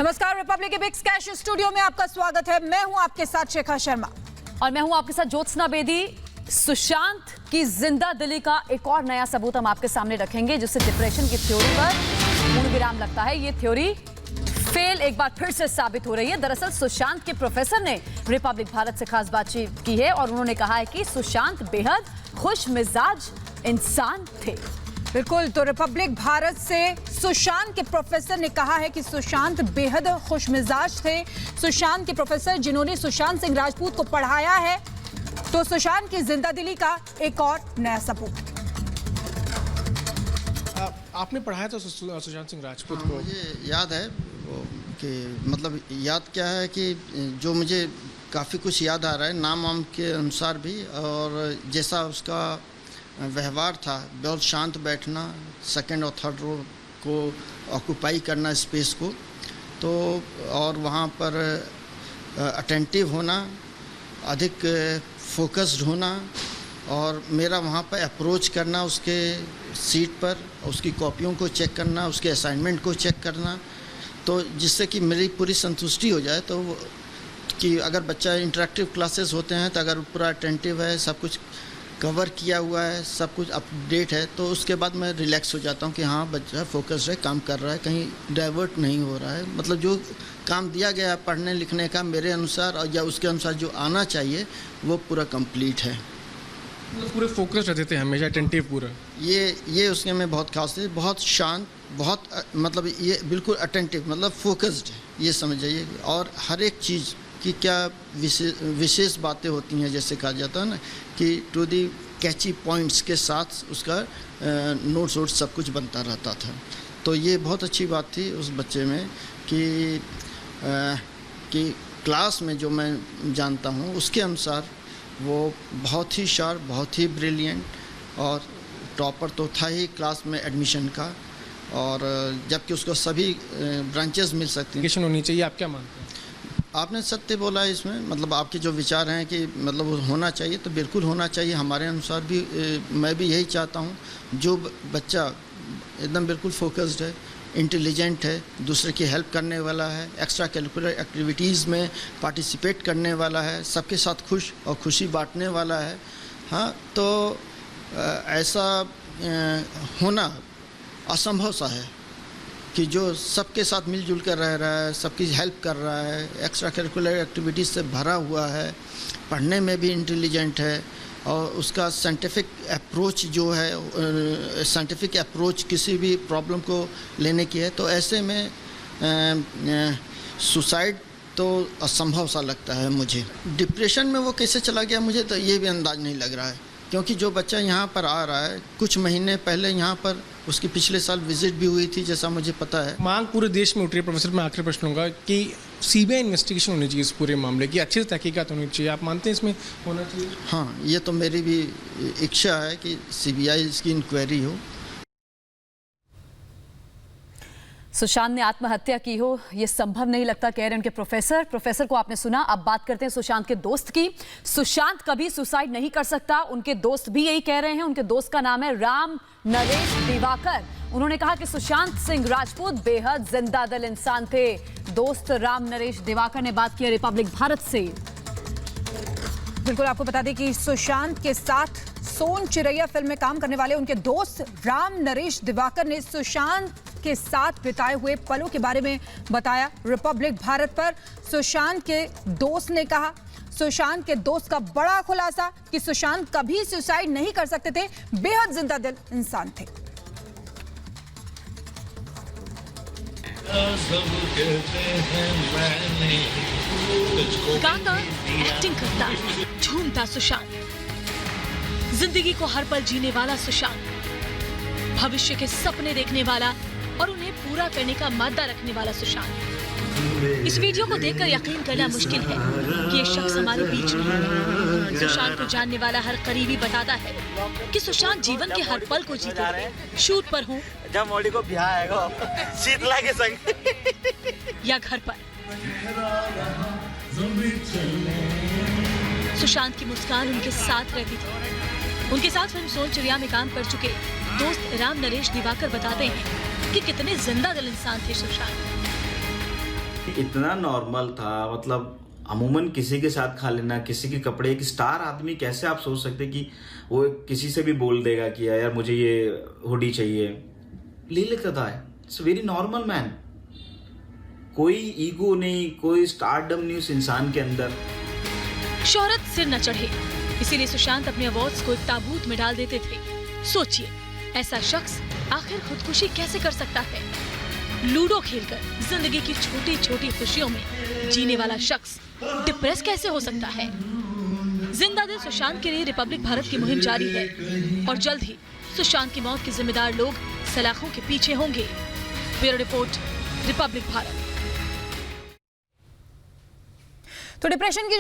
नमस्कार, रिपब्लिक के big skies studio में आपका स्वागत है। मैं हूं आपके साथ शिखा शर्मा और मैं हूं आपके साथ ज्योत्सना बेदी। सुशांत की जिंदा दिली का एक और नया सबूत हम आपके सामने रखेंगे, जिससे डिप्रेशन की थ्योरी पर पूर्ण विराम लगता है। ये थ्योरी फेल एक बार फिर से साबित हो रही है। दरअसल सुशांत के प्रोफेसर ने रिपब्लिक भारत से खास बातचीत की है और उन्होंने कहा है कि सुशांत बेहद खुश मिजाज इंसान थे। बिल्कुल, तो रिपब्लिक भारत से सुशांत के प्रोफेसर ने कहा है कि सुशांत बेहद खुशमिजाज थे। सुशांत के प्रोफेसर जिन्होंने सुशांत सिंह राजपूत को पढ़ाया है, तो सुशांत की जिंदा दिली का एक और नया सबूत। आपने पढ़ाया था सुशांत सिंह राजपूत को? मुझे याद है कि मतलब याद क्या है कि जो मुझे काफ़ी कुछ याद आ रहा है नाम वाम के अनुसार भी, और जैसा उसका व्यवहार था, बहुत शांत बैठना, सेकंड और थर्ड रो को ऑक्यूपाई करना स्पेस को, तो और वहाँ पर अटेंटिव होना, अधिक फोकस्ड होना, और मेरा वहाँ पर अप्रोच करना उसके सीट पर, उसकी कॉपियों को चेक करना, उसके असाइनमेंट को चेक करना, तो जिससे कि मेरी पूरी संतुष्टि हो जाए। तो कि अगर बच्चा इंटरेक्टिव क्लासेस होते हैं तो अगर पूरा अटेंटिव है, सब कुछ कवर किया हुआ है, सब कुछ अपडेट है, तो उसके बाद मैं रिलैक्स हो जाता हूँ कि हाँ बच्चा फोकस्ड है, काम कर रहा है, कहीं डाइवर्ट नहीं हो रहा है। मतलब जो काम दिया गया है पढ़ने लिखने का मेरे अनुसार और या उसके अनुसार जो आना चाहिए वो पूरा कंप्लीट है। मतलब पूरे फोकस्ड रहते थे हमेशा, अटेंटिव पूरा? ये उसके में बहुत खास थे, बहुत शांत, बहुत मतलब ये बिल्कुल अटेंटिव, मतलब फोकस्ड है, ये समझ जाइए। और हर एक चीज़ की क्या विशेष बातें होती हैं, जैसे कहा जाता है ना कि टू दी कैची पॉइंट्स के साथ उसका नोट्स वोट्स सब कुछ बनता रहता था। तो ये बहुत अच्छी बात थी उस बच्चे में कि क्लास में जो मैं जानता हूँ उसके अनुसार वो बहुत ही शार्प, बहुत ही ब्रिलियंट, और टॉपर तो था ही क्लास में एडमिशन का, और जबकि उसको सभी ब्रांचेस मिल सकती हैं। होनी चाहिए, आप क्या मानते हैं? आपने सत्य बोला है इसमें, मतलब आपके जो विचार हैं कि मतलब वो होना चाहिए, तो बिल्कुल होना चाहिए। हमारे अनुसार भी मैं भी यही चाहता हूँ, जो बच्चा एकदम बिल्कुल फोकस्ड है, इंटेलिजेंट है, दूसरे की हेल्प करने वाला है, एक्स्ट्रा करिकुलर एक्टिविटीज़ में पार्टिसिपेट करने वाला है, सबके साथ खुश और खुशी बांटने वाला है, हाँ, तो ऐसा होना असंभव सा है कि जो सबके साथ मिलजुल कर रह रहा है, सबकी हेल्प कर रहा है, एक्स्ट्रा करिकुलर एक्टिविटीज़ से भरा हुआ है, पढ़ने में भी इंटेलिजेंट है, और उसका साइंटिफिक अप्रोच जो है, साइंटिफिक अप्रोच किसी भी प्रॉब्लम को लेने की है, तो ऐसे में सुसाइड तो असंभव सा लगता है मुझे। डिप्रेशन में वो कैसे चला गया मुझे तो ये भी अंदाज़ नहीं लग रहा है, क्योंकि जो बच्चा यहाँ पर आ रहा है, कुछ महीने पहले यहाँ पर उसकी पिछले साल विजिट भी हुई थी, जैसा मुझे पता है। मांग पूरे देश में उठ रही है। प्रोफेसर, मैं आखिरी प्रश्न होगा कि सीबीआई इन्वेस्टिगेशन होनी चाहिए इस पूरे मामले की, अच्छे से तहकीकात होनी चाहिए, आप मानते हैं इसमें होना चाहिए? हाँ, ये तो मेरी भी इच्छा है कि सीबीआई इसकी इंक्वायरी हो। सुशांत ने आत्महत्या की हो ये संभव नहीं लगता, कह रहे हैं उनके प्रोफेसर को आपने सुना। अब बात करते हैं सुशांत के दोस्त की। सुशांत कभी सुसाइड नहीं कर सकता, उनके दोस्त भी यही कह रहे हैं। उनके दोस्त का नाम है राम नरेश दिवाकर। उन्होंने कहा कि सुशांत सिंह राजपूत बेहद जिंदादिल इंसान थे। दोस्त राम नरेश दिवाकर ने बात की रिपब्लिक भारत से। बिल्कुल, आपको बता दें कि सुशांत के साथ सोन चिरैया फिल्म में काम करने वाले उनके दोस्त राम नरेश दिवाकर ने सुशांत के साथ बिताए हुए पलों के बारे में बताया रिपब्लिक भारत पर। सुशांत के दोस्त ने कहा, सुशांत के दोस्त का बड़ा खुलासा कि सुशांत कभी सुसाइड नहीं कर सकते थे, बेहद जिंदादिल इंसान थे। गाता, एक्टिंग करता, झूमता सुशांत, जिंदगी को हर पल जीने वाला सुशांत, भविष्य के सपने देखने वाला और उन्हें पूरा करने का मादा रखने वाला सुशांत। इस वीडियो को देखकर यकीन करना मुश्किल है कि ये शख्स हमारे बीच नहीं है। सुशांत को जानने वाला हर करीबी बताता है कि सुशांत जीवन के हर पल को जीते हैं। शूट पर हूँ जब मोड़ी को ब्याह आएगा शीतला के संग या घर पर, सुशांत की मुस्कान उनके साथ रहती थी। उनके साथ फिल्म सोन चिड़िया में काम कर चुके दोस्त राम नरेश दिवाकर बताते हैं कि कितने जिंदा दिल इंसान थे सुशांत। इतना नॉर्मल था, मतलब अमूमन किसी के साथ खा लेना, किसी के कपड़े, एक स्टार आदमी कैसे आप सोच सकते कि वो किसी से भी बोल देगा कि यार मुझे ये हुडी चाहिए, ले लेता था। इट्स वेरी नॉर्मल मैन, कोई ईगो नहीं, कोई स्टारडम नहीं उस इंसान के अंदर। शोहरत सिर न चढ़े, इसीलिए सुशांत अपने अवार्ड्स को एक ताबूत में डाल देते थे। सोचिए, ऐसा शख्स आखिर खुदकुशी कैसे कर सकता है? लूडो खेलकर जिंदगी की छोटी छोटी खुशियों में जीने वाला शख्स डिप्रेस कैसे हो सकता है? जिंदा दिल सुशांत के लिए रिपब्लिक भारत की मुहिम जारी है और जल्द ही सुशांत की मौत के जिम्मेदार लोग सलाखों के पीछे होंगे। Bureau report, Republic Bharat. तो डिप्रेशन की